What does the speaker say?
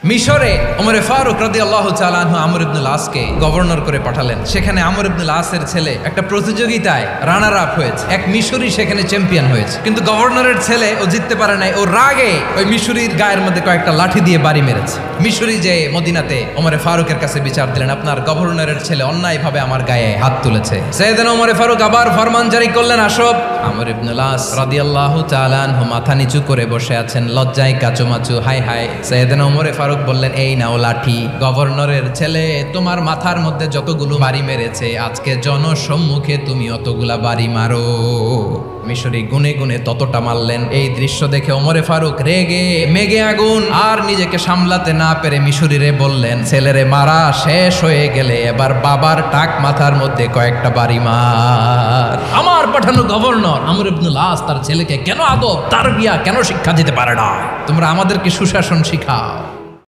মিশরে ওমরে ফারুক রাদিয়াল্লাহু তাআলা আনহু আমর ইবনুল আসকে গভর্নর করে পাঠালেন। সেখানে আমর ইবনুল আসের ছেলে একটা প্রতিযোগিতায় রানার আপ হয়েছে, এক মিশরি সেখানে চ্যাম্পিয়ন হয়েছে, কিন্তু গভর্নরের ছেলে ও জিততে পারে নাই। ও রাগে ওই মিশরির গায়ের মধ্যে কয়েকটা লাঠি দিয়ে বাড়ি মেরেছে। মিশরি যে মদিনাতে ওমরে ফারুকের কাছে বিচার দিলেন, আপনার গভর্নরের ছেলে অন্যায়ভাবে আমার গায়ে হাত তুলেছে। সাইয়েদনা ওমরে ফারুক আবার ফরমান জারি করলেন, আসো। আমর ইবনুল আস রাদিয়াল্লাহু তাআলা আনহু মাথা নিচু করে বসে আছেন, লজ্জায় কাচুমাচু, হাই হাই। সাইয়েদনা ওমরে ফারুক বললেন, এই নাও লাঠি, গভর্নরের ছেলে তোমার মাথার মধ্যে যতগুলো বাড়ি মেরেছে আজকে জনসম্মুখে তুমি অতগুলা বাড়ি মারো। মিশরি গুনে গুনে ততটা মারলেন। এই দৃশ্য দেখে ওমরে ফারুক রেগে মেগে আগুন, আর নিজেকে সামলাতে না পেরে মিশরিরে বললেন, ছেলেরে মারা শেষ হয়ে গেলে এবার বাবার টাক মাথার মধ্যে কয়েকটা বাড়ি মার। আমার পাঠানো গভর্নর আমর ইবনুল আস তার ছেলেকে কেন আদব তারবিয়া কেন শিক্ষা দিতে পারে না? তোমরা আমাদেরকে সুশাসন শিখাও।